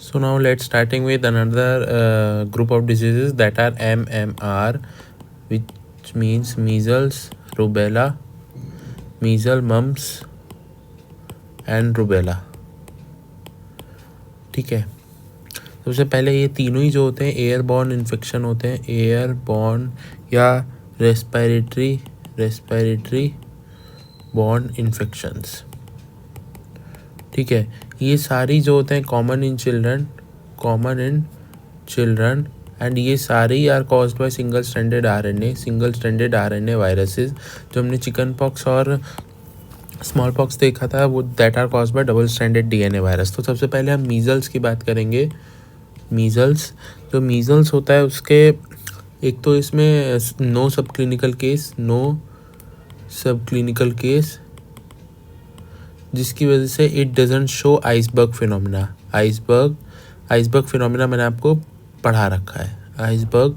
So now let's starting with another group of diseases that are MMR, which means measles, rubella, measles, mumps and rubella. ठीक है, सबसे पहले ये तीनों ही जो होते हैं एयरबॉर्न इन्फेक्शन होते हैं, एयरबॉर्न या रेस्पिरेटरी बॉर्न इन्फेक्शंस. ठीक है, ये सारी जो होते हैं कॉमन इन चिल्ड्रन एंड ये सारे ही are caused by single stranded RNA viruses. जो हमने चिकन पॉक्स और स्मॉल पॉक्स देखा था वो that are caused by double stranded DNA virus. तो सबसे पहले हम मीजल्स की बात करेंगे. मीजल्स, जो मीजल्स होता है उसके एक तो इसमें नो सब क्लिनिकल केस जिसकी वजह से it doesn't show iceberg phenomena मैंने आपको पढ़ा रखा है, आइसबर्ग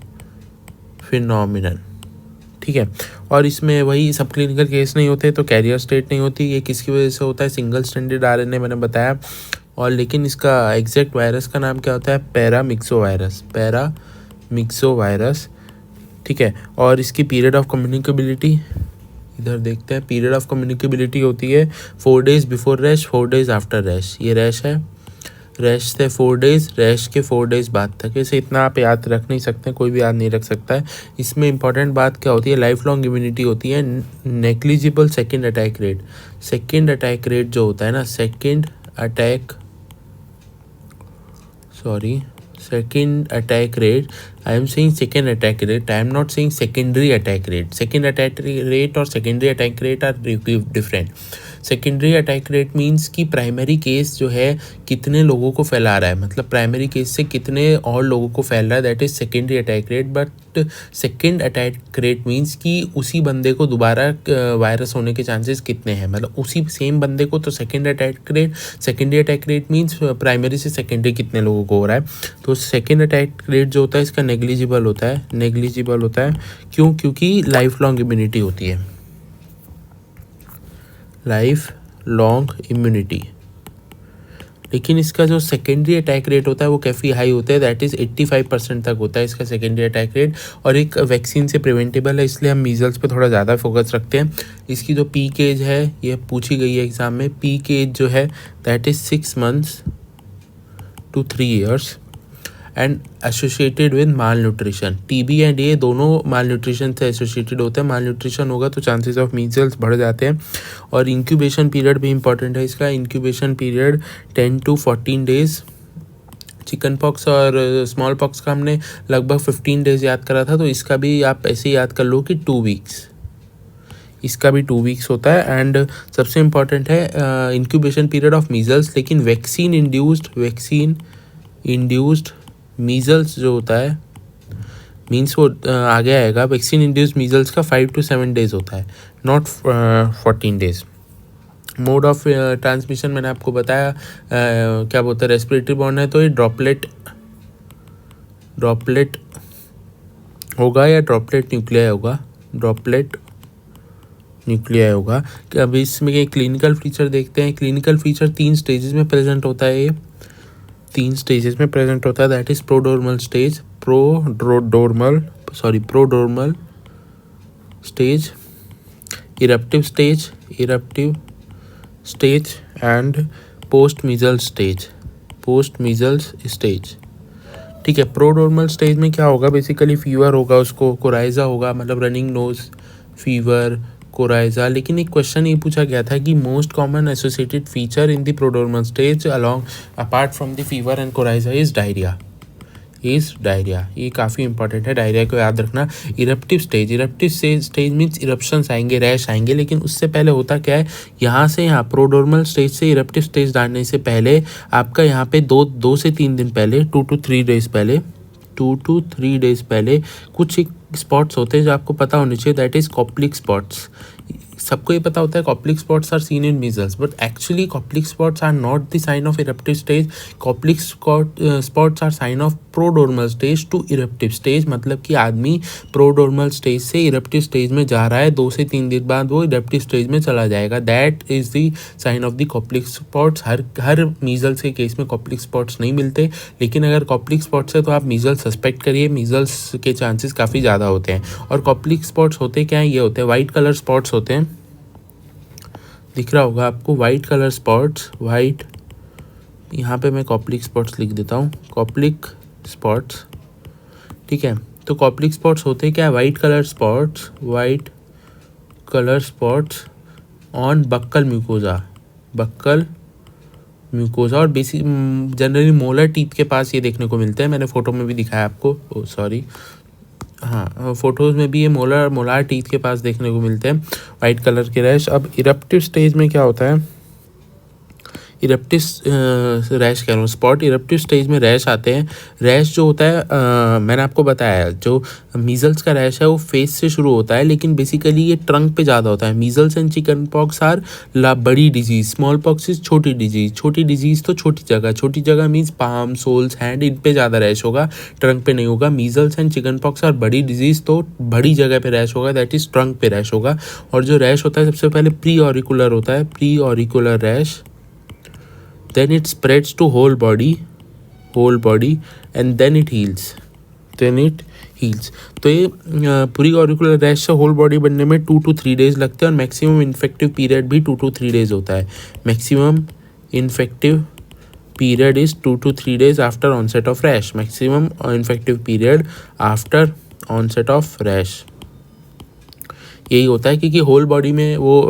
फिनोमिनन. ठीक है, और इसमें वही सब क्लिनिकल केस नहीं होते तो कैरियर स्टेट नहीं होती. ये किसकी वजह से होता है? सिंगल स्ट्रैंडेड आरएनए मैंने बताया. और लेकिन इसका एग्जैक्ट वायरस का नाम क्या होता है? Paramyxo virus. ठीक है, और इसकी पीरियड ऑफ कम्युनिकेबिलिटी इधर देखते हैं. पीरियड ऑफ कम्युनिकेबिलिटी होती है 4 days before rash, 4 days after rash. ये रैश है, रैश से 4 days, रैश के 4 days बाद तक. इसे इतना आप याद रख नहीं सकते, कोई भी याद नहीं रख सकता है. इसमें इंपॉर्टेंट बात क्या होती है? लाइफ लॉन्ग इम्यूनिटी होती है. नेग्लिजिबल सेकेंड अटैक रेट जो होता है ना, second attack rate. I am saying second attack rate. I am not saying secondary attack rate. Second attack rate और secondary attack rate are different. Secondary attack rate means कि primary case जो है कितने लोगों को फैला रहा है, मतलब प्राइमरी केस से कितने और लोगों को फैल रहा है, that is secondary attack rate. But second attack rate means कि उसी बंदे को दोबारा वायरस होने के चांसेस कितने हैं, मतलब उसी सेम बंदे को. तो secondary attack rate means primary से सेकेंडरी कितने लोगों को हो रहा है. तो सेकेंड अटैक रेट जो होता है इसका नेग्लिजिबल होता है. क्यों? क्योंकि लाइफ लॉन्ग इम्यूनिटी होती है, लाइफ लॉन्ग इम्यूनिटी. लेकिन इसका जो सेकेंडरी अटैक रेट होता है वो काफ़ी हाई होता है, दैट इज़ 85% तक होता है इसका सेकेंडरी अटैक रेट. और एक वैक्सीन से प्रिवेंटेबल है, इसलिए हम मीजल्स पे थोड़ा ज़्यादा फोकस रखते हैं. इसकी जो पीक एज है ये पूछी गई है एग्ज़ाम में. पीक एज जो है that is 6 months to 3 years and associated with mall nutrition. TB and ये दोनों माल न्यूट्रिशन से एसोसिएटेड होते हैं. माल न्यूट्रिशन होगा तो चांसेस ऑफ मीजल्स बढ़ जाते हैं. और इंक्यूबेशन पीरियड भी इंपॉर्टेंट है इसका. Incubation period 10 to 14 days. Chicken pox और स्मॉल पॉक्स का हमने लगभग 15 days याद करा था, तो इसका भी आप ऐसे याद कर लो कि 2 weeks. इसका भी 2 weeks होता है. एंड सबसे इम्पॉर्टेंट है इंक्यूबेशन पीरियड ऑफ मीजल्स. लेकिन वैक्सीन इंड्यूस्ड मीजल्स जो होता है मीन्स वो आगे आएगा. वैक्सीन इंड्यूस्ड मीजल्स का 5 to 7 days होता है, not 14 days. Mode of transmission मैंने आपको बताया क्या बोलते हैं, रेस्पिरेटरी बॉर्न है तो ये ड्रॉपलेट होगा या ड्रॉपलेट न्यूक्लियाई होगा. अभी इसमें एक क्लिनिकल फीचर देखते हैं. क्लिनिकल फीचर 3 stages में प्रेजेंट होता है. ये 3 stages में प्रेजेंट होता है, that is prodromal stage, eruptive stage and post measles stage. ठीक है, प्रोडोर्मल स्टेज में क्या होगा? बेसिकली फीवर होगा, उसको कोराइजा होगा, मतलब रनिंग नोज, फीवर, कोराइजा. लेकिन एक क्वेश्चन ये पूछा गया था कि most common associated feature in the prodromal stage apart from the fever and coryza is diarrhoea. ये काफ़ी इंपॉर्टेंट है, डायरिया को याद रखना. इरप्टिव स्टेज मीन्स इरप्शंस आएंगे, रैश आएंगे. लेकिन उससे पहले होता क्या है, यहाँ से यहाँ प्रोडोर्मल स्टेज से इरप्टिव स्टेज डालने से पहले आपका यहाँ पे 2 से 3 दिन पहले 2 to 3 days पहले कुछ एक स्पॉट्स होते हैं जो आपको पता होने चाहिए, दैट इज कॉप्लिक स्पॉट्स. सबको ये पता होता है Koplik spots are seen in measles, but actually Koplik spots are not the sign of eruptive stage. Koplik spots are sign of prodromal stage to eruptive stage, मतलब कि आदमी prodromal stage से eruptive stage में जा रहा है, 2 से 3 दिन बाद वो इरप्टिव स्टेज में चला जाएगा। That is the sign of the Koplik spots. हर मीजल्स के केस में कॉप्लिक स्पॉट्स नहीं मिलते, लेकिन अगर कॉप्लिक स्पॉट्स है तो आप मीजल्स सस्पेक्ट करिए, मीजल्स के चांसेस काफ़ी ज़्यादा होते हैं। और कॉप्लिक स्पॉट्स होते क्या हैं, ये होते हैं वाइट कलर स्पॉट्स होते हैं, दिख रहा होगा आपको वाइट कलर स्पॉट्स, वाइट, यहाँ पे मैं कॉप्लिक स्पॉट्स लिख देता हूँ, कॉप्लिक स्पॉट्स, ठीक है। तो कॉप्लिक स्पॉट्स होते क्या है, white colour spots, white colour spots on buccal mucosa, buccal mucosa, और बेसिक जनरली मोलर टीथ के पास ये देखने को मिलते हैं। मैंने फ़ोटो में भी दिखाया आपको, सॉरी, हाँ, फोटोज़ में भी ये मोलार टीथ के पास देखने को मिलते हैं वाइट कलर के रैश। अब इरप्टिव स्टेज में क्या होता है, इरप्टिव रैश कह रहा हूँ, स्पॉट, इरप्टिव स्टेज में रैश आते हैं। रैश जो होता है मैंने आपको बताया, जो मीजल्स का रैश है वो फेस से शुरू होता है, लेकिन बेसिकली ये ट्रंक पे ज़्यादा होता है। Measles and chickenpox are बड़ी डिजीज़, स्मॉल पॉक्स इज छोटी डिजीज़। छोटी डिजीज़ तो छोटी जगह मीन्स पाम, सोल्स, हैंड, इन पे ज़्यादा रैश होगा, ट्रंक पे नहीं होगा। Measles and chickenpox are बड़ी डिजीज़, तो बड़ी जगह पे रैश होगा, दैट इज़ ट्रंक पे रैश होगा। और जो रैश होता है सबसे पहले प्री ऑरिकुलर होता है, pre auricular rash, then it spreads to whole body and then it heals, तो ये पूरी ऑरिकुलर रैश से होल बॉडी बनने में 2 to 3 days लगते हैं, और मैक्सिमम इन्फेक्टिव पीरियड भी 2 to 3 days होता है। Maximum infective period is 2 to 3 days after onset of rash, maximum infective period after onset of rash यही होता है, क्योंकि होल बॉडी में वो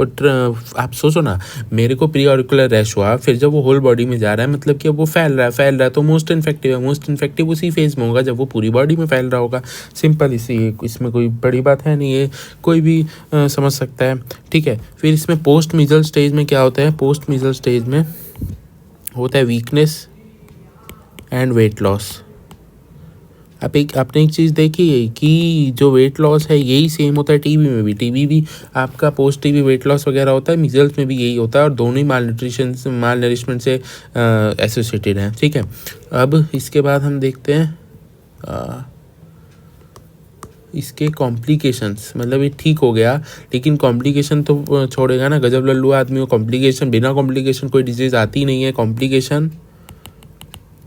आप सोचो ना, मेरे को प्री ऑरिकुलर रैश हुआ, फिर जब वो होल बॉडी में जा रहा है, मतलब कि अब वो फैल रहा है, तो मोस्ट इन्फेक्टिव है। मोस्ट इन्फेक्टिव उसी फेज में होगा जब वो पूरी बॉडी में फैल रहा होगा। सिंपल, इसमें कोई बड़ी बात है नहीं, ये कोई भी समझ सकता है, ठीक है। फिर इसमें पोस्ट मीजल स्टेज में क्या होता है, पोस्ट मीजल स्टेज में होता है वीकनेस एंड वेट लॉस। आपने एक चीज़ देखी है कि जो वेट लॉस है यही सेम होता है टीबी में भी। टीबी भी आपका पोस्ट टीबी वेट लॉस वगैरह होता है, मीजल्स में भी यही होता है, और दोनों ही माल नरिशमेंट से एसोसिएटेड हैं, ठीक है। अब इसके बाद हम देखते हैं इसके कॉम्प्लिकेशंस, मतलब ये ठीक हो गया, लेकिन कॉम्प्लिकेशन तो छोड़ेगा ना, गजब लल्लू आदमी को कॉम्प्लिकेशन, बिना कॉम्प्लिकेशन कोई डिजीज़ आती नहीं है।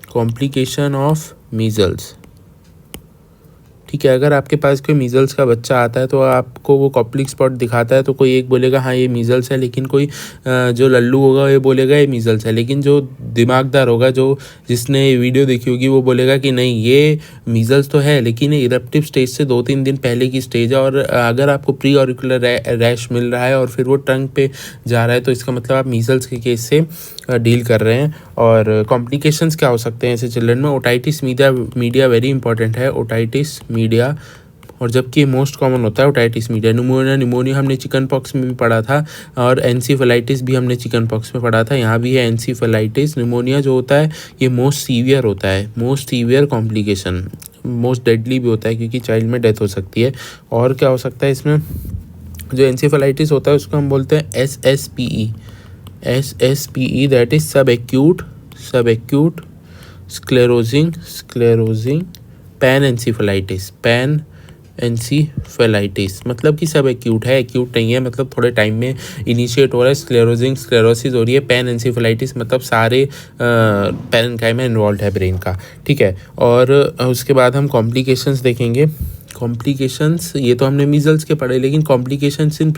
कॉम्प्लिकेशन ऑफ मीजल्स, ठीक है। अगर आपके पास कोई मीजल्स का बच्चा आता है तो आपको वो कॉप्लिक स्पॉट दिखाता है, तो कोई एक बोलेगा हाँ ये मीजल्स है, लेकिन कोई जो लल्लू होगा ये बोलेगा ये मीजल्स है, लेकिन जो दिमागदार होगा, जिसने वीडियो देखी होगी, वो बोलेगा कि नहीं ये मीजल्स तो है, लेकिन ये इरप्टिव स्टेज से 2-3 दिन पहले की स्टेज है। और अगर आपको प्री ऑरिकुलर रैश मिल रहा है और फिर वो टंग पे जा रहा है, तो इसका मतलब आप मीजल्स के केस से डील कर रहे हैं। और कॉम्प्लिकेशंस क्या हो सकते हैं ऐसे चिल्ड्रन में, ओटाइटिस मीडिया वेरी इंपॉर्टेंट है, ओटाइटिस मीडिया, और जबकि मोस्ट कॉमन होता है ओटाइटिस मीडिया। निमोनिया हमने चिकन पॉक्स में भी पढ़ा था, और एनसीफेलाइटिस भी हमने चिकन पॉक्स में पढ़ा था, यहाँ भी है एनसीफेलाइटिस। निमोनिया जो होता है ये मोस्ट सीवियर होता है, most severe complication, most deadly भी होता है, क्योंकि चाइल्ड में डेथ हो सकती है। और क्या हो सकता है इसमें, जो एनसीफेलाइटिस होता है उसको हम बोलते हैं SSPE, दैट इज सब एक्यूट स्क्लेरोजिंग पैन एनसीफेलाइटिस, मतलब कि सब एक्यूट है, एक्यूट नहीं है, मतलब थोड़े टाइम में इनिशिएट हो रहा है। स्क्लेरोसिस हो रही है। पैन एनसीफेलाइटिस मतलब सारे पैरेन्काइमा इन्वॉल्व है ब्रेन का, ठीक है। और उसके बाद हम कॉम्प्लिकेशंस देखेंगे। कॉम्प्लिकेशंस ये तो हमने मीजल्स के पढ़े, लेकिन कॉम्प्लिकेशंस इन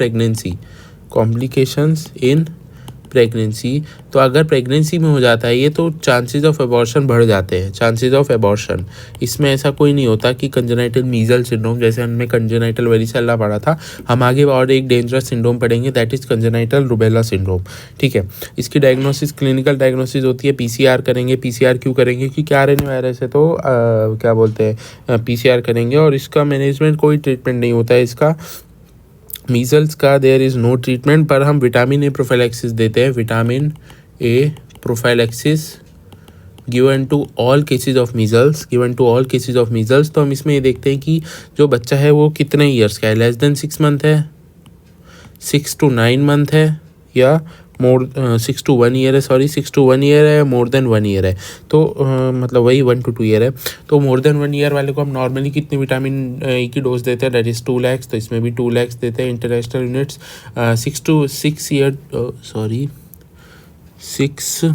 प्रेगनेंसी, तो अगर प्रेगनेंसी में हो जाता है ये, तो चांसेस ऑफ एबॉर्शन बढ़ जाते हैं, चांसेस ऑफ एबॉर्शन। इसमें ऐसा कोई नहीं होता कि कंजेनाइटल मीजल सिंड्रोम, जैसे हमने कंजेनाइटल वेरिसेला पढ़ा था, हम आगे और एक डेंजरस सिंड्रोम पढ़ेंगे, that is congenital rubella syndrome, ठीक है। इसकी डायग्नोसिस, क्लिनिकल डायग्नोसिस होती है, PCR करेंगे। PCR क्यों करेंगे, क्योंकि RNA वायरस है, तो क्या बोलते हैं PCR करेंगे, और इसका मैनेजमेंट कोई ट्रीटमेंट नहीं होता है इसका। मीजल्स का देयर इज़ नो ट्रीटमेंट, पर हम विटामिन ए प्रोफाइलैक्सिस देते हैं, vitamin A prophylaxis given to all cases of measles. तो हम इसमें ये देखते हैं कि जो बच्चा है वो कितने ईयर्स का है, लेस देन 6 मंथ है, 6 to 9 मंथ है, या मोर 6 to 1 ईयर है, सॉरी 6 to 1 ईयर है, मोर देन 1 ईयर है, तो मतलब वही 1 to 2 ईयर है। तो मोर देन 1 ईयर वाले को हम नॉर्मली कितनी विटामिन ए की डोज देते हैं, दैट इज़ 2 lakhs, तो इसमें भी 2 lakhs देते हैं international units. 6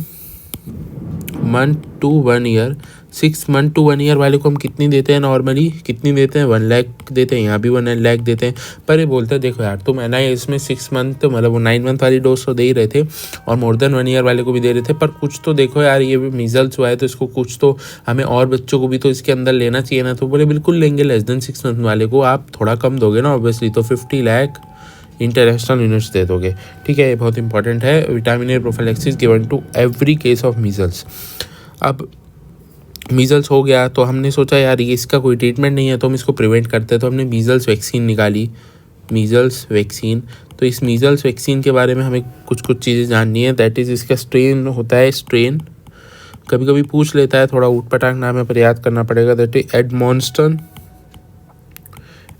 month to 1 year, 6 month to 1 year वाले को हम कितनी देते हैं नॉर्मली, कितनी देते हैं, 1 लाख देते हैं, यहाँ भी 1 लाख देते हैं। पर ये बोलते हैं देखो यार तुम NIS में 6 मंथ मतलब वो 9 मंथ वाली डोज तो दे ही रहे थे और मोर देन 1 ईयर वाले को भी दे रहे थे, पर कुछ तो देखो यार, ये भी मीजल्स हुआ है तो इसको कुछ तो हमें और बच्चों को भी तो इसके अंदर लेना चाहिए ना। तो बोले बिल्कुल लेंगे, लेस देन 6 मंथ वाले को आप थोड़ा कम दोगे ना ऑब्वियसली, तो 50 लाख इंटरनेशनल यूनिट्स दे दोगे। ठीक है, ये बहुत इंपॉर्टेंट है। Vitamin A prophylaxis given to every case of measles. अब मीजल्स हो गया तो हमने सोचा यार ये इसका कोई ट्रीटमेंट नहीं है तो हम इसको प्रिवेंट करते हैं, तो हमने मीजल्स वैक्सीन निकाली, मीजल्स वैक्सीन। तो इस मीजल्स वैक्सीन के बारे में हमें कुछ चीज़ें जाननी है, दैट इज़ इसका स्ट्रेन होता है, स्ट्रेन कभी कभी पूछ लेता है, थोड़ा ऊट पटांग नाम है पर याद करना पड़ेगा, दैट इज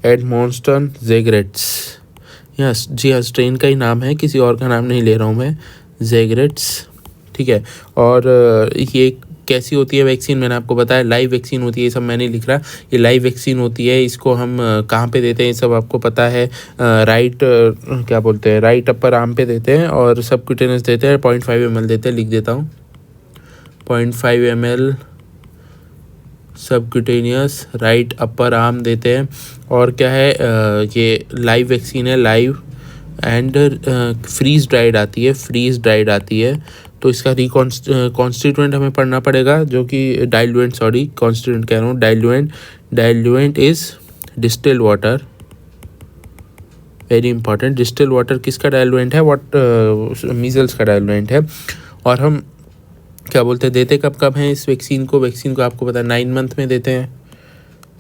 एडमॉन्स्टन ज़ेग्रेट्स। यस जी हाँ, स्ट्रेन का ही नाम है, किसी और का नाम नहीं ले रहा हूँ मैं, ज़ेग्रेट्स। ठीक है, और ये कैसी होती है वैक्सीन, मैंने आपको बताया लाइव वैक्सीन होती है, ये सब मैं नहीं लिख रहा, ये लाइव वैक्सीन होती है। इसको हम कहाँ पे देते हैं ये सब आपको पता है, क्या बोलते हैं, राइट अपर आर्म पे देते हैं और सबक्यूटेनियस देते हैं, 0.5 ml देते हैं, लिख देता हूँ 0.5 ml subcutaneous right upper arm देते हैं। और क्या है, ये लाइव वैक्सीन है, लाइव एंड फ्रीज ड्राइड आती है, तो इसका कॉन्स्टिट्यूएंट हमें पढ़ना पड़ेगा, जो कि कॉन्स्टिट्यूएंट कह रहा हूँ, diluent is distilled water, very important. Distilled water किसका डाइल्यूएंट है, मीजल्स का डाइल्यूएंट है। और हम क्या बोलते हैं, देते कब हैं इस वैक्सीन को आपको पता है 9 मंथ में देते हैं,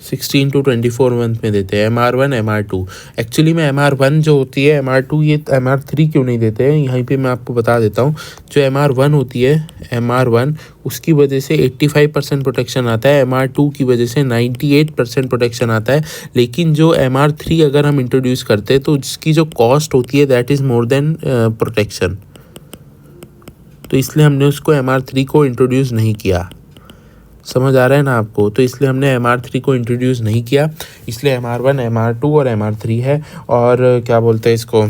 16 to 24 मंथ में देते हैं, MR1 MR2। एक्चुअली में MR1 जो होती है, MR2 ये MR3 क्यों नहीं देते हैं, यहीं पे मैं आपको बता देता हूँ। जो MR1 होती है, MR1 उसकी वजह से 85% प्रोटेक्शन आता है, MR2 की वजह से 98% प्रोटेक्शन आता है। लेकिन जो MR3 अगर हम इंट्रोड्यूस करते हैं तो जिसकी जो कॉस्ट होती है that is more than protection, तो इसलिए हमने उसको MR3 को इंट्रोड्यूस नहीं किया। समझ आ रहा है ना आपको, तो इसलिए हमने MR3 को इंट्रोड्यूस नहीं किया, इसलिए MR1 MR2 और MR3 है। और क्या बोलते हैं इसको,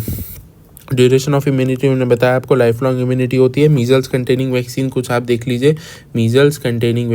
ड्यूरेशन ऑफ इम्यूनिटी मैंने बताया आपको, लाइफ लॉन्ग इम्यूनिटी होती है। मीजल्स कंटेनिंग वैक्सीन कुछ आप देख लीजिए, मीजल्स कंटेनिंग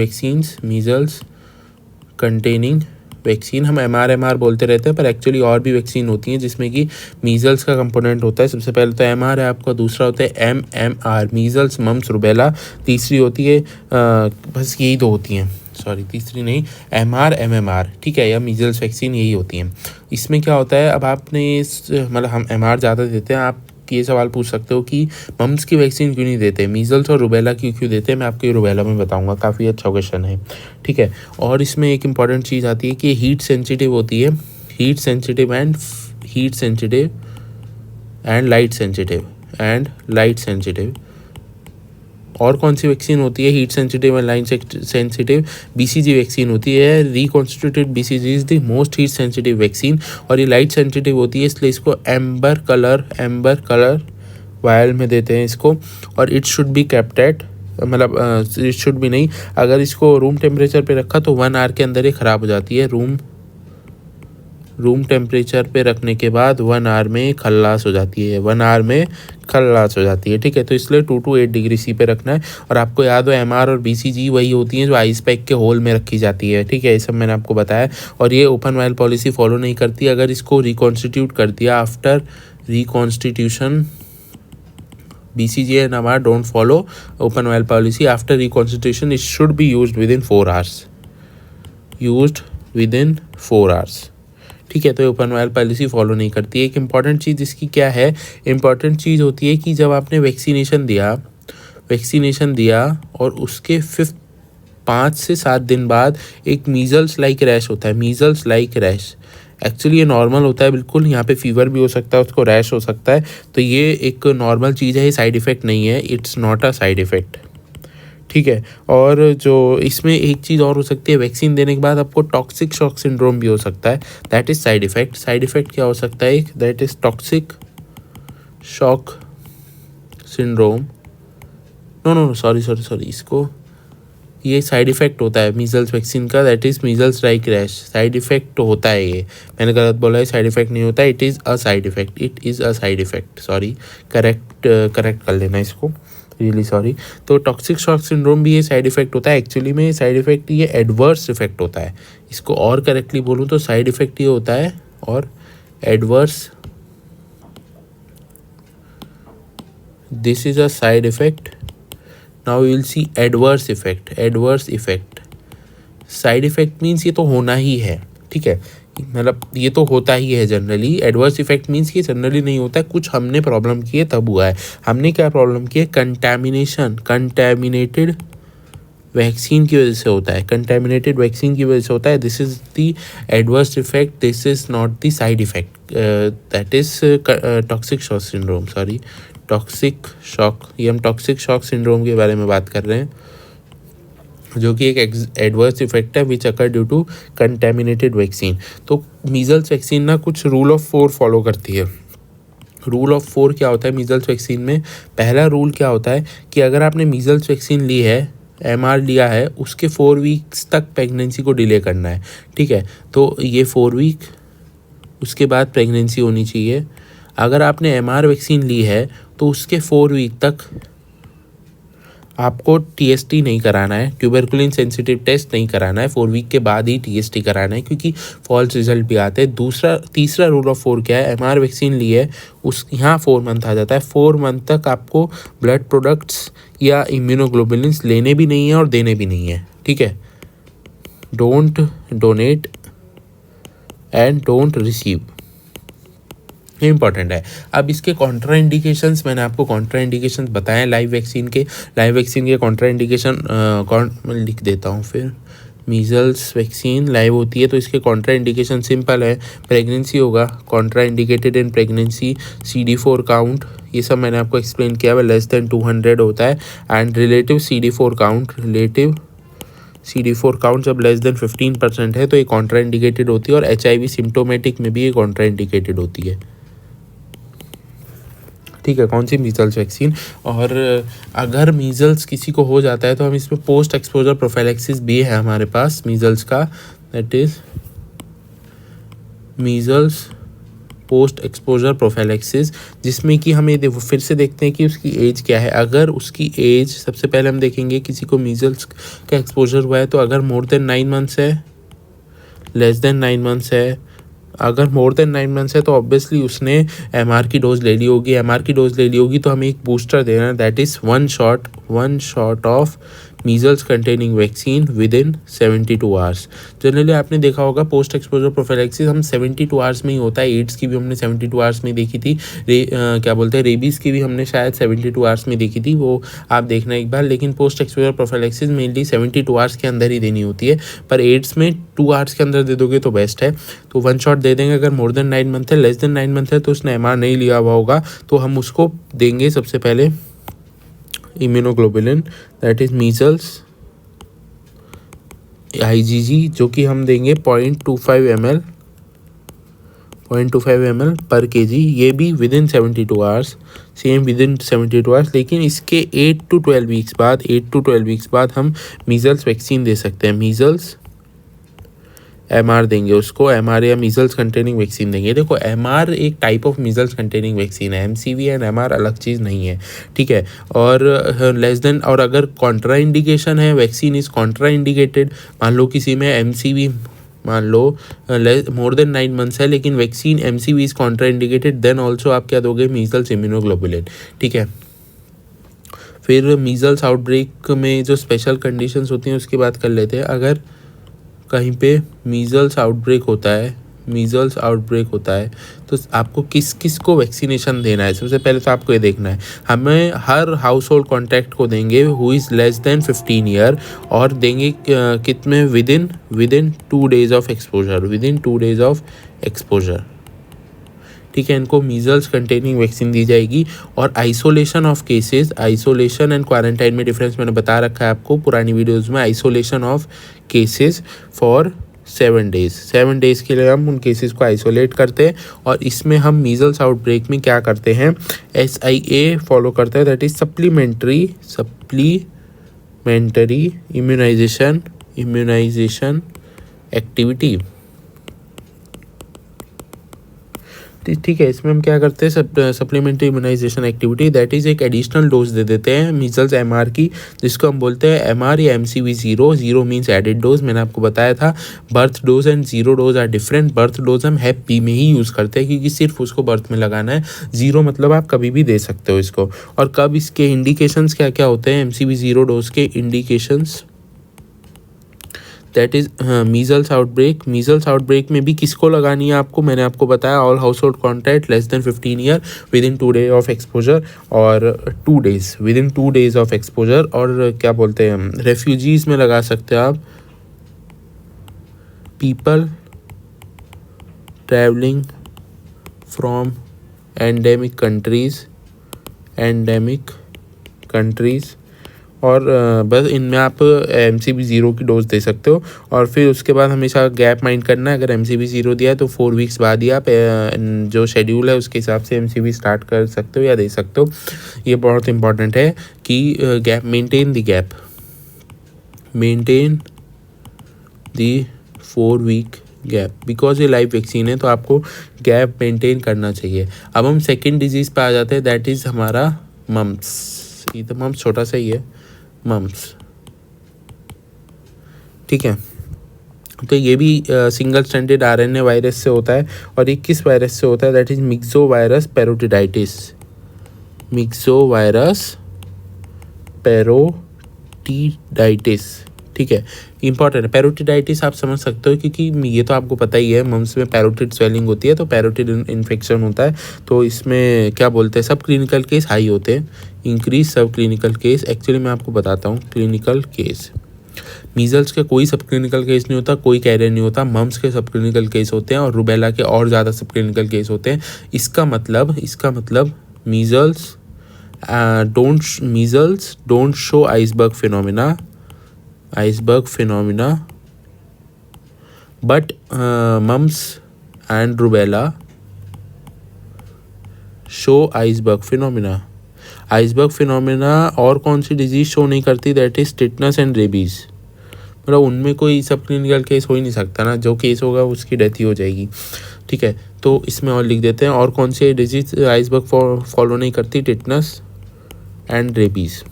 वैक्सीन हम MR बोलते रहते हैं, पर एक्चुअली और भी वैक्सीन होती हैं जिसमें कि मीजल्स का कंपोनेंट होता है। सबसे पहले तो MR है आपका, दूसरा होता है MMR, मीजल्स मम्स रुबेला, तीसरी होती है बस यही दो होती हैं, सॉरी तीसरी नहीं, MR MMR, ठीक है, या मीजल्स वैक्सीन यही होती हैं। इसमें क्या होता है, अब आपने मतलब हम MR ज़्यादा देते हैं, आप ये सवाल पूछ सकते हो कि मम्स की वैक्सीन क्यों नहीं देते, मीजल्स और रुबेला की क्यों देते हैं, मैं आपको ये रुबेला में बताऊंगा, काफ़ी अच्छा क्वेश्चन है। ठीक है, और इसमें एक इम्पॉर्टेंट चीज़ आती है कि हीट सेंसिटिव होती है, heat sensitive and light sensitive. और कौन सी वैक्सीन होती है, heat sensitive and light sensitive, BCG vaccine होती है। Reconstituted BCG is the most heat sensitive vaccine, और ये लाइट सेंसिटिव होती है, इसलिए इसको एम्बर कलर वायल में देते हैं इसको। और it should be kept at, मतलब इट शुड भी नहीं, अगर इसको रूम टेम्परेचर पे रखा तो 1 आवर के अंदर ये ख़राब हो जाती है। रूम टेम्परेचर पे रखने के बाद 1 आवर में खल्लास हो जाती है, ठीक है, तो इसलिए 2 to 8 डिग्री C पे रखना है। और आपको याद हो MR और BCG वही होती हैं जो आइस पैक के होल में रखी जाती है, ठीक है, ये सब मैंने आपको बताया। और ये ओपन वायल पॉलिसी फॉलो नहीं करती, अगर इसको रिकॉन्स्टिट्यूट कर दिया after reconstitution, BCG and MR don't follow open vial policy after reconstitution, it should be used within 4 hours, ठीक है। तो ओपन वायल पॉलिसी फॉलो नहीं करती है। एक इम्पॉर्टेंट चीज़ इसकी क्या है, इम्पॉर्टेंट चीज़ होती है कि जब आपने वैक्सीनेशन दिया और उसके 5 से 7 दिन बाद एक मीजल्स लाइक रैश होता है, एक्चुअली ये नॉर्मल होता है बिल्कुल, यहाँ पे फीवर भी हो सकता है, उसको रैश हो सकता है, तो ये एक नॉर्मल चीज़ है, ये साइड इफ़ेक्ट नहीं है, it's not a side effect, ठीक है। और जो इसमें एक चीज़ और हो सकती है, वैक्सीन देने के बाद आपको टॉक्सिक शॉक सिंड्रोम भी हो सकता है, दैट इज़ साइड इफ़ेक्ट क्या हो सकता है, that is toxic shock syndrome, no sorry, इसको ये साइड इफ़ेक्ट होता है मीजल्स वैक्सीन का, that is measles dry rash. Side effect होता है ये, मैंने गलत बोला है, साइड इफ़ेक्ट नहीं होता है, it is a side effect, sorry, correct कर लेना इसको, रियली सॉरी। तो टॉक्सिक शॉक सिंड्रोम भी ये साइड इफ़ेक्ट होता है, एक्चुअली में साइड इफ़ेक्ट ये एडवर्स इफ़ेक्ट होता है, इसको और करेक्टली बोलूँ तो साइड इफ़ेक्ट ये होता है और adverse, this is a side effect. Now you will see adverse effect. Side effect means ये तो होना ही है, ठीक है, मतलब ये तो होता ही है जनरली। एडवर्स इफेक्ट मीन्स ये जनरली नहीं होता है, कुछ हमने प्रॉब्लम की है तब हुआ है। हमने क्या प्रॉब्लम की है? कंटैमिनेटेड वैक्सीन की वजह से होता है, कंटैमिनेटेड वैक्सीन की वजह से होता है। This is the adverse effect, this is not the side effect, that is toxic shock syndrome, sorry toxic shock, ये हम टॉक्सिक शॉक सिंड्रोम के बारे में बात कर रहे हैं, जो कि एक एडवर्स इफेक्ट है which occur due to contaminated vaccine. तो मीजल्स वैक्सीन ना कुछ रूल ऑफ 4 फॉलो करती है। रूल ऑफ 4 क्या होता है मीजल्स वैक्सीन में? पहला रूल क्या होता है कि अगर आपने मीजल्स वैक्सीन ली है, MR लिया है, उसके 4 वीक्स तक प्रेगनेंसी को डिले करना है, ठीक है। तो ये 4 वीक, उसके बाद प्रेगनेंसी होनी चाहिए। अगर आपने MR वैक्सीन ली है तो उसके 4 वीक तक आपको TST नहीं कराना है, ट्यूबरकुलिन सेंसिटिव टेस्ट नहीं कराना है, 4 वीक के बाद ही TST कराना है, क्योंकि फॉल्स रिजल्ट भी आते हैं। तीसरा रूल ऑफ 4 क्या है? MR वैक्सीन ली है, उस यहाँ 4 मंथ आ जाता है, 4 मंथ तक आपको ब्लड प्रोडक्ट्स या इम्यूनोग्लोबुलिन्स लेने भी नहीं है और देने भी नहीं है, ठीक है। Don't donate and don't receive, ये इंपॉर्टेंट है। अब इसके कॉन्ट्रा इंडिकेशंस, मैंने आपको कॉन्ट्रा इंडिकेशंस बताएं लाइव वैक्सीन के कॉन्ट्रा इंडिकेशन मैं लिख देता हूँ फिर। मीजल्स वैक्सीन लाइव होती है तो इसके कॉन्ट्रा इंडिकेशन सिंपल है, प्रेगनेंसी होगा, Contra indicated in pregnancy, CD4 count, ये सब मैंने आपको एक्सप्लेन किया है, लेस देन 200 होता है, एंड रिलेटिव CD4 काउंट जब लेस देन 15% है तो ये कॉन्ट्रा इंडिकेटेड होती है, और HIV सिम्टोमेटिक में भी ये कॉन्ट्रा इंडिकेटेड होती है, ठीक है। कौन सी? Measles vaccine. और अगर मीजल्स किसी को हो जाता है तो हम इसमें पोस्ट एक्सपोजर प्रोफाइलैक्सिस भी है हमारे पास मीजल्स का, that is measles post exposure prophylaxis, जिसमें कि हमें फिर से देखते हैं कि उसकी एज क्या है। अगर उसकी एज, सबसे पहले हम देखेंगे किसी को मीजल्स का एक्सपोजर हुआ है तो अगर मोर देन 9 मंथ्स है, लेस देन 9 मंथ्स है, अगर मोर देन 9 मंथ्स है तो ऑब्वियसली उसने MR की डोज ले ली होगी। MR की डोज ले ली होगी तो हमें एक बूस्टर देना है, that is one shot of measles containing vaccine with in 72 hours. Generally आपने देखा होगा पोस्ट एक्सपोजर प्रोफाइलैक्सिस हम 72 आवर्स में ही होता है। एड्स की भी हमने 72 आवर्स में देखी थी, रेबीज़ की भी हमने शायद 72 आवर्स में देखी थी, वो आप देखना एक बार। लेकिन post exposure prophylaxis mainly 72 hours के अंदर ही देनी होती है, पर एड्स में 2 आवर्स के अंदर दे दोगे तो बेस्ट है। तो वन शॉट दे देंगे। अगर मोर देन 9 मंथ है, लेस देन 9 मंथ है तो उसने MR नहीं लिया हुआ होगा तो हम उसको देंगे सबसे पहले immunoglobulin, that is measles IgG, जो कि हम देंगे 0.25 ml पर kg, ये भी with in 72 hours, same with in 72 hours. लेकिन इसके 8 to 12 वीक्स बाद हम मीजल्स वैक्सीन दे सकते हैं। मीजल्स MR देंगे उसको, MR या मीजल्स कंटेनिंग वैक्सीन देंगे। देखो MR एक type of measles containing vaccine है, MCV एंड MR अलग चीज़ नहीं है, ठीक है। और लेस देन, और अगर कॉन्ट्रा इंडिकेशन है, वैक्सीन इज़ कॉन्ट्रा इंडिकेटेड, मान लो किसी में MCV, मान लो मोर देन 9 मंथ्स है लेकिन vaccine MCV is contraindicated, then also आप क्या दोगे? मीजल्स इम्यूनोग्लोबुलिन, ठीक है। फिर मीजल्स आउटब्रेक में जो स्पेशल कंडीशंस होती हैं उसकी बात कर लेते हैं। अगर कहीं पे मीजल्स आउटब्रेक होता है तो आपको किस को वैक्सीनेशन देना है? सबसे पहले तो आपको ये देखना है, हमें हर हाउस होल्ड कॉन्टैक्ट को देंगे who is less than 15 year, और देंगे कितने? With in 2 days of exposure, ठीक है। इनको मीजल्स कंटेनिंग वैक्सीन दी जाएगी। और आइसोलेशन एंड क्वारंटाइन में डिफरेंस मैंने बता रखा है आपको पुरानी वीडियोस में। Isolation of cases for 7 days के लिए हम उन केसेस को आइसोलेट करते हैं। और इसमें हम मीजल्स आउटब्रेक में क्या करते हैं, SIA फॉलो करते हैं, that is supplementary immunisation activity. ठीक है, इसमें हम क्या करते हैं, supplementary immunisation activity, that is एक एडिशनल डोज दे देते हैं मीजल्स MR की, जिसको हम बोलते हैं MR या MCV 0 मीन्स एडेड डोज। मैंने आपको बताया था birth dose and 0 dose are different. Birth dose हम हैप बी में ही यूज़ करते हैं क्योंकि सिर्फ उसको बर्थ में लगाना है। 0 मतलब आप कभी भी दे सकते हो इसको। और कब इसके इंडिकेशंस क्या क्या होते हैं, MCV 0 डोज के indications, that is measles outbreak में भी किसको लगानी है आपको, मैंने आपको बताया all house hold contact less than 15 year with in 2 days of exposure, और 2 days with in 2 days of exposure. और क्या बोलते हैं, रेफ्यूजीज़ में लगा सकते हैं आप people travelling from endemic countries, और बस इनमें आप MCV 0 की डोज दे सकते हो। और फिर उसके बाद हमेशा गैप माइंड करना है, अगर MCV 0 दिया है तो 4 weeks बाद ही आप जो शेड्यूल है उसके हिसाब से MCV स्टार्ट कर सकते हो या दे सकते हो। ये बहुत इंपॉर्टेंट है कि gap maintain the 4 week gap, because ये लाइव वैक्सीन है तो आपको गैप मेंटेन करना चाहिए। अब हम सेकेंड डिजीज़ पे आ जाते हैं, दैट इज़ हमारा मम्स। ये तो मम्स छोटा सा ही है, मम्स, ठीक है। तो ये भी सिंगल स्ट्रैंडेड RNA वायरस से होता है। और ये किस वायरस से होता है, दैट इज मिक्सोवायरस पैरोटिडाइटिस, ठीक है। इंपॉर्टेंट है पैरोटिडाइटिस, आप समझ सकते हो क्योंकि ये तो आपको पता ही है, मम्स में पैरोटिड स्वेलिंग होती है तो पैरोटिड इन्फेक्शन होता है। तो इसमें क्या बोलते हैं, सब क्लिनिकल केस हाई होते हैं, इंक्रीज सब क्लिनिकल केस। एक्चुअली मैं आपको बताता हूँ क्लिनिकल केस, मीजल्स के कोई सब क्लिनिकल केस नहीं होता, कोई कैरियर नहीं होता, मम्स के सब क्लिनिकल केस होते हैं और रूबेला के और ज़्यादा सब क्लिनिकल केस होते हैं। इसका मतलब measles don't show iceberg phenomena but mumps and rubella show iceberg phenomena. और कौन सी डिजीज शो नहीं करती, that is tetanus and rabies. मतलब उनमें कोई सब क्लिनिकल केस हो ही नहीं सकता ना, जो केस होगा उसकी डेथ ही हो जाएगी, ठीक है। तो इसमें और लिख देते हैं, और कौन सी डिजीज आइसबर्ग फॉलो नहीं करती, टिटनस एंड रेबीज।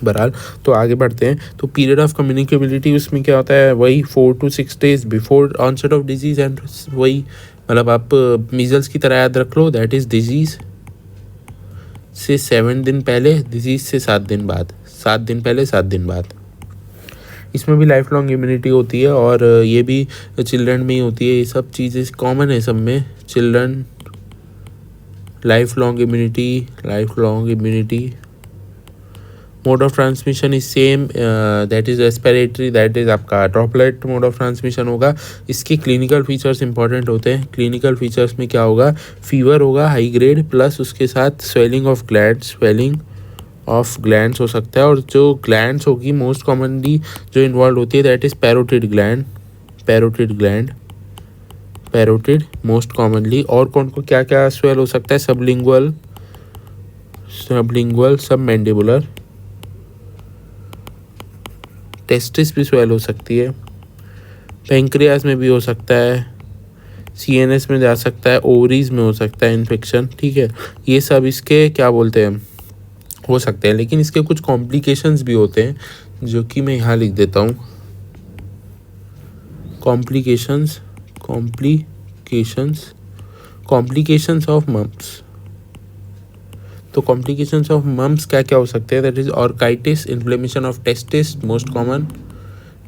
बहरहाल तो आगे बढ़ते हैं। तो पीरियड ऑफ कम्युनिकेबिलिटी उसमें क्या होता है, वही 4 to 6 days before onset of disease, and वही मतलब आप मीजल्स की तरह याद रख लो, दैट इज़ डिजीज से 7 दिन पहले, डिजीज से 7 दिन बाद, 7 दिन पहले 7 दिन बाद। इसमें भी लाइफ लॉन्ग इम्यूनिटी होती है और ये भी चिल्ड्रन में ही होती है। ये सब चीज़ें कॉमन है सब में, children life long immunity. Mode of transmission is same, that is respiratory, that is आपका ड्रॉपलेट मोड ऑफ ट्रांसमिशन होगा। इसके क्लिनिकल फीचर्स इंपॉर्टेंट होते हैं। क्लिनिकल फीचर्स में क्या होगा, फीवर होगा हाई ग्रेड, प्लस उसके साथ स्वेलिंग ऑफ ग्लैंड्स हो सकता है। और जो ग्लैंड्स होगी मोस्ट कॉमनली जो इन्वॉल्व होती है, that is parotid most commonly. और कौन को क्या क्या स्वेल हो सकता है, सबलिंगुअल, सब मैंडिबुलर, टेस्टिस भी स्वेल हो सकती है, पेंक्रियाज में भी हो सकता है, CNS में जा सकता है, ओवरीज में हो सकता है इन्फेक्शन, ठीक है। ये सब इसके क्या बोलते हैं हो सकते हैं, लेकिन इसके कुछ कॉम्प्लिकेशंस भी होते हैं जो कि मैं यहाँ लिख देता हूँ। Complications of mumps. तो कॉम्प्लिकेशंस ऑफ मम्स क्या क्या हो सकते हैं, that is orchitis, inflammation of testis most common,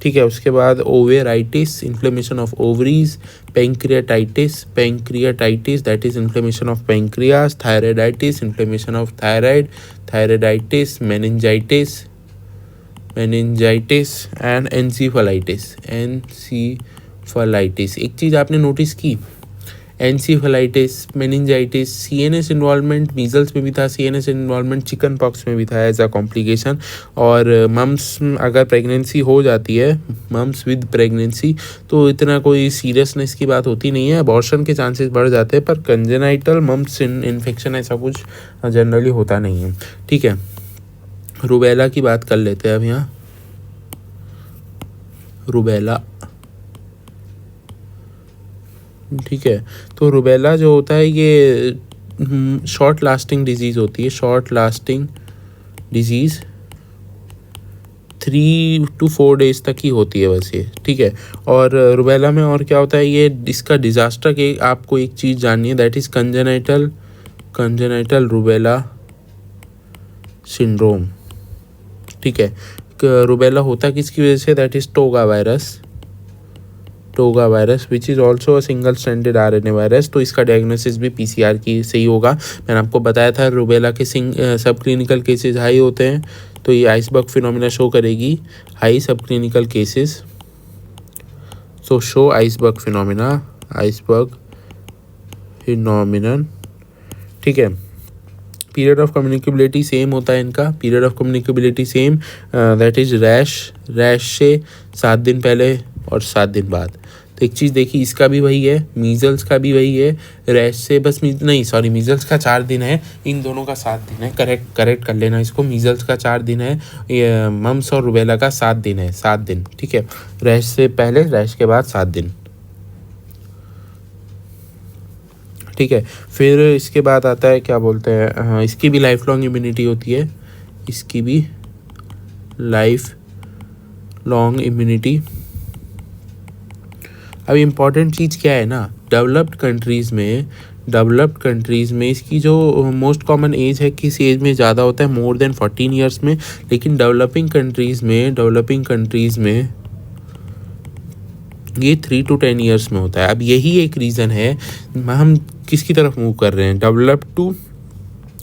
ठीक है। उसके बाद ovaritis, inflammation of ovaries, pancreatitis, that is inflammation of pancreas, thyroiditis, inflammation of thyroiditis, meningitis and encephalitis. एक चीज़ आपने नोटिस की, encephalitis, meningitis, CNS involvement measles में भी था, सीएनएस इन्वॉल्वमेंट चिकन पॉक्स में भी था एज अ कॉम्प्लिकेशन। और मम्स अगर प्रेगनेंसी हो जाती है, मम्स विद प्रेगनेंसी, तो इतना कोई सीरियसनेस की बात होती नहीं है, अबॉर्शन के चांसेस बढ़ जाते हैं, पर कंजेनाइटल मम्स इन्फेक्शन ऐसा कुछ जनरली होता नहीं है। ठीक है, रूबेला की बात कर लेते हैं अब यहाँ। रूबेला, ठीक है, तो रूबेला जो होता है ये शॉर्ट लास्टिंग डिजीज़ होती है, short lasting disease 3 to 4 days तक ही होती है बस ये। ठीक है, और रूबेला में और क्या होता है, ये इसका डिज़ास्टर के आपको एक चीज़ जाननी है, that is congenital rubella syndrome. ठीक है, रूबेला होता किसकी वजह से, that is toga virus which is also a single stranded RNA virus. तो इसका डायग्नोसिस भी पीसीआर की से ही होगा। मैंने आपको बताया था रूबेला के सब क्लिनिकल केसेस हाई होते हैं, तो ये आइसबर्ग फिनोमिना शो करेगी हाई सब क्लिनिकल केसेस। सो शो आइसबर्ग फिनोमिनन। ठीक है, पीरियड ऑफ कम्युनिकेबिलिटी सेम होता है इनका, period of communicability same, that is rash से 7 दिन पहले और 7 दिन बाद। तो एक चीज़ देखी, इसका भी वही है, मीजल्स का भी वही है, रैश से बस मीजल्स का 4 दिन है, इन दोनों का 7 दिन है, करेक्ट कर लेना इसको, मीजल्स का 4 दिन है, मम्स और रूबेला का 7 दिन है, 7 दिन। ठीक है, रैश से पहले, रैश के बाद 7 दिन। ठीक है, फिर इसके बाद आता है क्या बोलते हैं, हाँ, इसकी भी लाइफ लॉन्ग इम्यूनिटी होती है, इसकी भी लाइफ लॉन्ग इम्यूनिटी। अब इम्पॉर्टेंट चीज़ क्या है ना, डेवलप्ड कंट्रीज़ में इसकी जो मोस्ट कॉमन एज है, किस एज में ज़्यादा होता है, मोर देन 14 ईयर्स में, लेकिन डेवलपिंग कंट्रीज़ में ये 3 to 10 ईयर्स में होता है। अब यही एक रीज़न है हम किसकी तरफ मूव कर रहे हैं,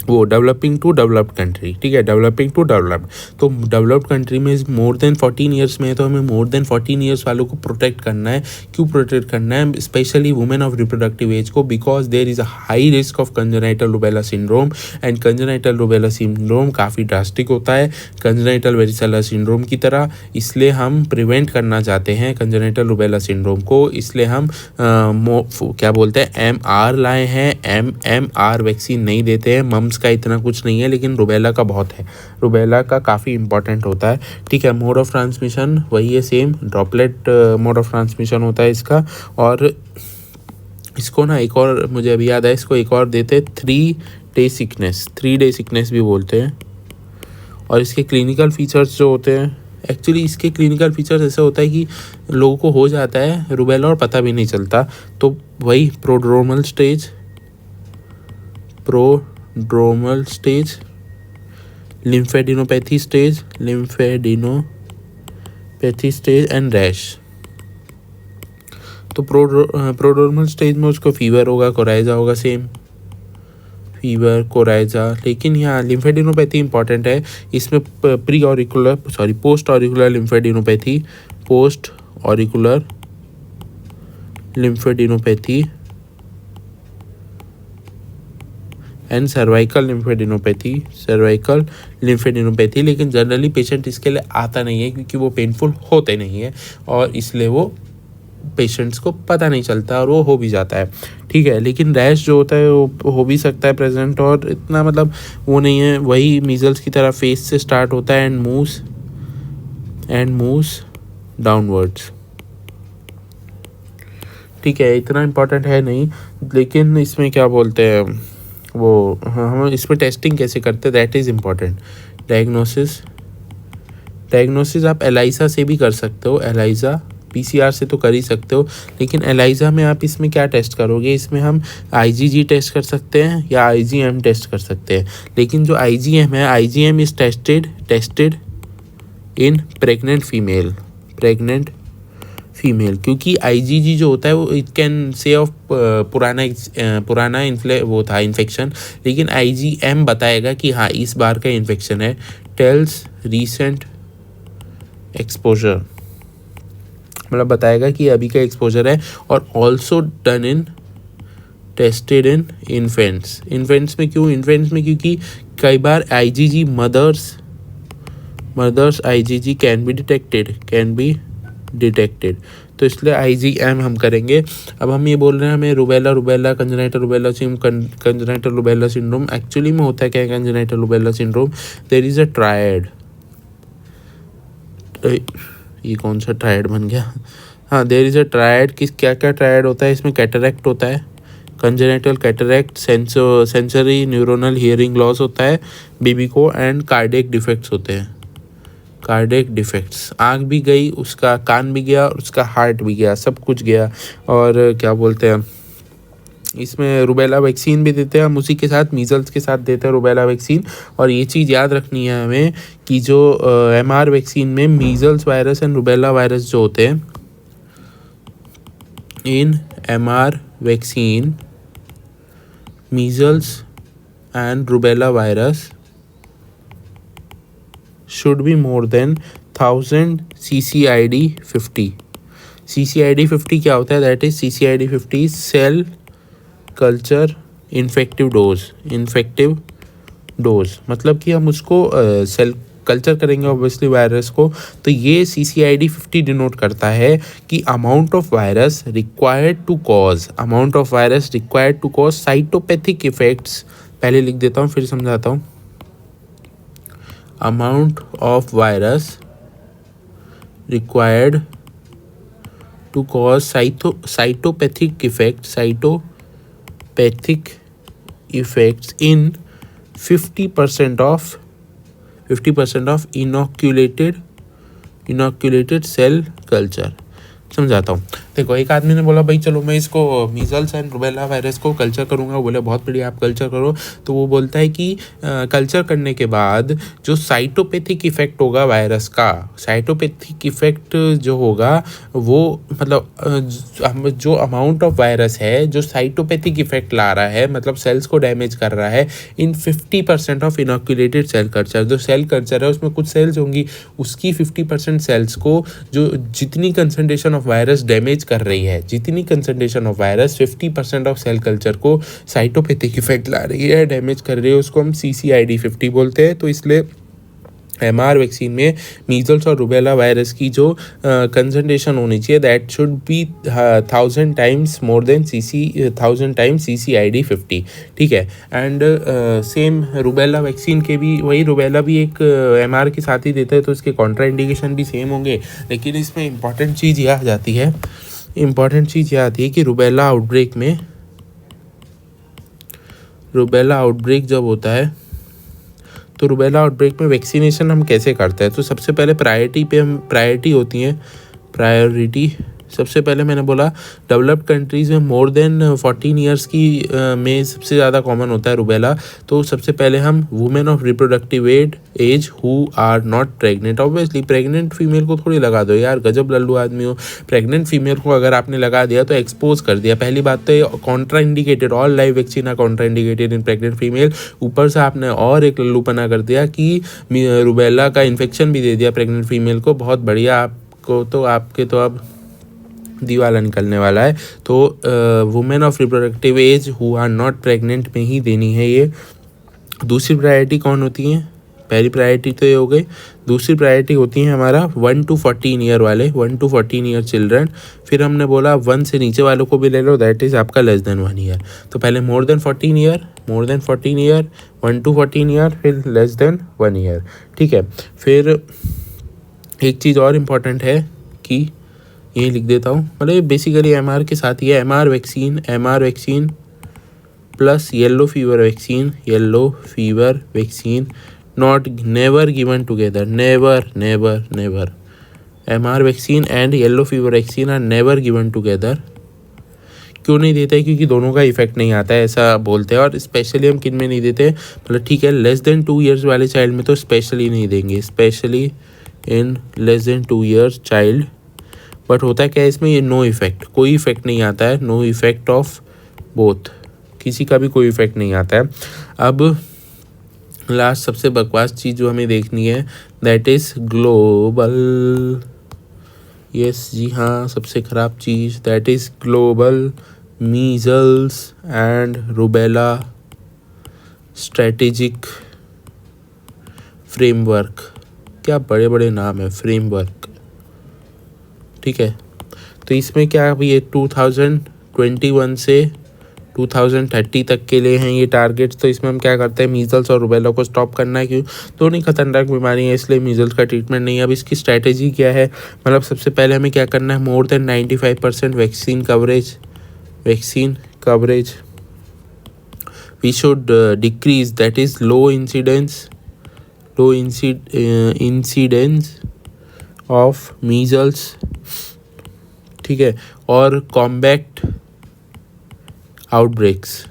डेवलपिंग टू डेवलप्ड कंट्री। ठीक है, डेवलपिंग टू डेवलप्ड, तो डेवलप्ड कंट्री में मोर देन 14 ईयर्स में है, तो हमें मोर देन 14 ईयर्स वालों को प्रोटेक्ट करना है। क्यों प्रोटेक्ट करना है, specially women of reproductive age को, because there is a high risk of congenital rubella syndrome, and congenital rubella syndrome काफ़ी ड्रास्टिक होता है कंजेनाइटल वेरिसेला सिंड्रोम की तरह, इसलिए हम प्रिवेंट करना चाहते हैं कंजेनाइटल रूबेला सिंड्रोम को, इसलिए हम क्या बोलते हैं MR लाए हैं, MMR वैक्सीन नहीं देते हैं। मम्स का इतना कुछ नहीं है, लेकिन रूबेला का बहुत है, रूबेला का काफ़ी इंपॉर्टेंट होता है। ठीक है, मोड ऑफ ट्रांसमिशन वही है, same droplet mode of transmission होता है इसका। और इसको ना एक और मुझे अभी याद है, इसको एक और देते हैं 3 डे सिकनेस भी बोलते हैं। और इसके क्लिनिकल फीचर्स जो होते हैं, एक्चुअली इसके क्लिनिकल फीचर्स ऐसा होता है कि लोगों को हो जाता है रूबेला और पता भी नहीं चलता। तो वही prodromal stage, lymphadenopathy stage and rash. तो प्रोड्रोमल स्टेज में उसको फीवर होगा, कोराइजा होगा, सेम फीवर कोराइजा। लेकिन यहाँ लिम्फेडिनोपैथी इंपॉर्टेंट है, इसमें post auricular lymphadenopathy and cervical lymphadenopathy, लेकिन जनरली पेशेंट इसके लिए आता नहीं है क्योंकि वो पेनफुल होते नहीं है, और इसलिए वो पेशेंट्स को पता नहीं चलता और वो हो भी जाता है। ठीक है, लेकिन रैश जो होता है वो हो भी सकता है प्रेजेंट, और इतना मतलब वो नहीं है, वही मीजल्स की तरह फेस से स्टार्ट होता है एंड मूव्स डाउनवर्ड्स। ठीक है, इतना इम्पोर्टेंट है नहीं, लेकिन इसमें क्या बोलते हैं वो, हम इसमें टेस्टिंग कैसे करते हैं, दैट इज़ इम्पॉर्टेंट। डायग्नोसिस आप एलाइजा से भी कर सकते हो, एलाइजा PCR से तो कर ही सकते हो, लेकिन एलाइजा में आप इसमें क्या टेस्ट करोगे, इसमें हम IgG टेस्ट कर सकते हैं या IgM टेस्ट कर सकते हैं। लेकिन जो IgM है, IgM is tested in pregnant female, क्योंकि IgG जो होता है वो इट कैन से ऑफ पुराना इन्फेक्शन, लेकिन IgM बताएगा कि हाँ इस बार का इन्फेक्शन है, टेल्स रीसेंट एक्सपोजर, मतलब बताएगा कि अभी का एक्सपोजर है, और also done in tested in infants में क्यों? इन्फेंट्स में क्योंकि कई बार IgG mothers IgG can be detected, तो इसलिए IgM हम करेंगे। अब हम ये बोल रहे हैं हमें rubella congenital rubella syndrome actually में होता है क्या? Congenital rubella syndrome there is a triad, ये कौन सा ट्रायड बन गया? हाँ, देयर इज अ ट्रायड। क्या क्या ट्रायड होता है इसमें? कैटरैक्ट होता है, congenital cataract, sensory neuronal hearing loss होता है बेबी को, एंड कार्डियक डिफेक्ट्स होते हैं। कार्डियक डिफेक्ट्स, आँख भी गई, उसका कान भी गया, और उसका हार्ट भी गया, सब कुछ गया। और क्या बोलते हैं, इसमें रूबेला वैक्सीन भी देते हैं हम, उसी के साथ मीजल्स के साथ देते हैं रूबेला वैक्सीन। और ये चीज़ याद रखनी है हमें कि जो MR वैक्सीन में measles virus and rubella virus जो होते हैं, इन MR vaccine measles and rubella virus should be more than 1000 CCID50. CCID50 क्या होता है? That is CCID50 cell culture infective dose, मतलब कि हम उसको सेल कल्चर करेंगे ऑब्वियसली वायरस को, तो ये CCID50 डिनोट करता है कि amount of virus required to cause cytopathic effects. पहले लिख देता हूँ फिर समझाता हूँ। Amount of virus required to cause cytopathic effects in 50% of inoculated cell culture. समझाता हूँ। देखो, एक आदमी ने बोला भाई चलो मैं इसको मीजल्स एंड रूबेला वायरस को कल्चर करूँगा। बोले बहुत बढ़िया, आप कल्चर करो। तो वो बोलता है कि कल्चर करने के बाद जो साइटोपैथिक इफेक्ट होगा वायरस का, साइटोपैथिक इफेक्ट जो होगा वो मतलब जो अमाउंट ऑफ वायरस है जो साइटोपैथिक इफेक्ट ला रहा है, मतलब सेल्स को डैमेज कर रहा है, इन 50% ऑफ इनोक्यूलेटेड सेल कल्चर। जो सेल कल्चर है उसमें कुछ सेल्स होंगी, उसकी 50% सेल्स को जो जितनी कंसंट्रेशन ऑफ वायरस डैमेज कर रही है, जितनी concentration of virus 50% of cell culture को साइटोपैथिक इफेक्ट ला रही है, डैमेज कर रही है, उसको हम CCID50 बोलते हैं। तो इसलिए MR वैक्सीन में मीजल्स और रूबेला वायरस की जो कंसंट्रेशन होनी चाहिए that should be 1000 times more than 1000 times CCID50, ठीक है। एंड सेम रूबेला वैक्सीन के भी वही, रूबेला भी एक MR के साथ ही देता है, तो इसके कॉन्ट्रा इंडिकेशन भी सेम होंगे। लेकिन इसमें इंपॉर्टेंट चीज़ यह आ जाती है कि रूबेला आउटब्रेक जब होता है तो रूबेला आउटब्रेक में वैक्सीनेशन हम कैसे करते हैं? तो सबसे पहले प्रायोरिटी सबसे पहले मैंने बोला डेवलप्ड कंट्रीज़ में मोर देन 14 ईयर्स की में सबसे ज़्यादा कॉमन होता है रूबेला। तो सबसे पहले हम women of reproductive age who are not pregnant, obviously pregnant female को थोड़ी लगा दो यार, गजब लल्लू आदमी हो। प्रेग्नेंट फीमेल को अगर आपने लगा दिया तो एक्सपोज कर दिया। पहली बात तो contraindicated, all live vaccine are contraindicated in pregnant female. ऊपर से आपने और एक लल्लूपना कर दिया कि रूबेला का इन्फेक्शन भी दे दिया प्रेग्नेंट फीमेल को। बहुत बढ़िया, आपके तो अब दीवाला निकलने वाला है। तो women of reproductive age who are not pregnant में ही देनी है ये। दूसरी प्रायोरिटी कौन होती है? पहली प्रायोरिटी तो ये हो गई। दूसरी प्रायोरिटी होती है हमारा 1 to 14 ईयर वाले, 1 to 14 ईयर चिल्ड्रन। फिर हमने बोला 1 से नीचे वालों को भी ले लो, दैट इज़ आपका लेस देन 1 ईयर। तो पहले more than 14 year, 1 to 14 year, फिर लेस देन 1 ईयर, ठीक है। फिर एक चीज़ और इम्पॉर्टेंट है कि ये लिख देता हूँ, मतलब बेसिकली MR के साथ ये MR vaccine plus yellow fever vaccine not never given together, never. MR vaccine and yellow fever vaccine are never given together. क्यों नहीं देते हैं? क्योंकि दोनों का इफेक्ट नहीं आता है, ऐसा बोलते हैं। और स्पेशली हम किन में नहीं देते, मतलब ठीक है लेस देन 2 ईयर्स वाले चाइल्ड में तो स्पेशली नहीं देंगे, specially in less than 2 years child. But होता है क्या इसमें, ये नो इफेक्ट, कोई इफेक्ट नहीं आता है, नो इफेक्ट ऑफ बोथ, किसी का भी कोई इफेक्ट नहीं आता है। अब लास्ट सबसे बकवास चीज़ जो हमें देखनी है दैट इज़ ग्लोबल, यस जी हाँ, सबसे ख़राब चीज़ that is global measles and rubella strategic framework, क्या बड़े बड़े नाम है, फ्रेमवर्क, ठीक है। तो इसमें क्या अभी ये 2021 से 2030 तक के लिए हैं ये टारगेट्स। तो इसमें हम क्या करते हैं, मीजल्स और रूबेला को स्टॉप करना है, क्यों, दोनों खतरनाक बीमारी है, इसलिए मीजल्स का ट्रीटमेंट नहीं है। अब इसकी स्ट्रैटेजी क्या है, मतलब सबसे पहले हमें क्या करना है, more than 95% vaccine coverage we should decrease, that is low incidence of measles, ठीक है, और कॉम्बैक्ट आउटब्रेक्स,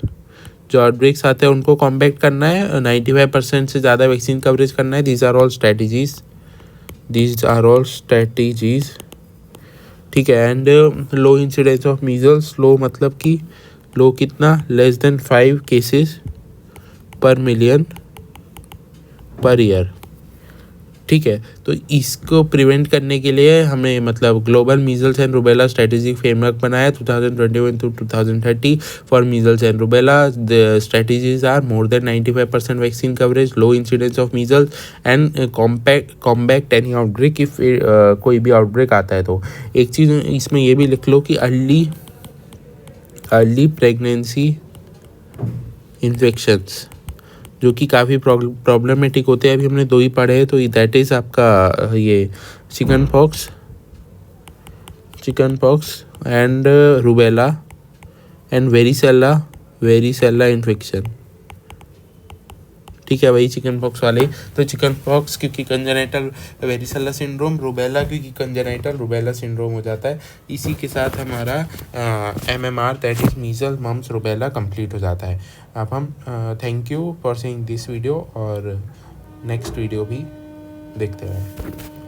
जो आउटब्रेक्स आते हैं उनको कॉम्बैक्ट करना है, 95% से ज़्यादा वैक्सीन कवरेज करना है। दीज आर ऑल स्ट्रैटेजीज, ठीक है। And low incidence of measles, low मतलब कि लो कितना, less than 5 cases per million per year, ठीक है। तो इसको प्रिवेंट करने के लिए हमें मतलब global measles and rubella strategic framework बनाया 2021 to 2030 for measles and rubella. The strategies are more than 95% vaccine coverage, low incidence of measles and combat any outbreak if कोई भी आउटब्रेक आता है। तो एक चीज़ इसमें ये भी लिख लो कि अर्ली प्रेगनेंसी इन्फेक्शंस, जो कि काफ़ी प्रॉब्लमेटिक होते हैं, अभी हमने 2 ही पढ़े हैं। तो दैट इज़ आपका ये chicken pox and rubella and varicella infection, ठीक है, वही चिकन पॉक्स वाले। तो चिकन पॉक्स क्योंकि कंजेनाइटल वेरिसेला सिंड्रोम, रूबेला क्योंकि कंजेनाइटल रूबेला सिंड्रोम हो जाता है। इसी के साथ हमारा MMR that is measles mumps rubella complete हो जाता है। अब हम thank you for seeing this video, और नेक्स्ट वीडियो भी देखते हैं।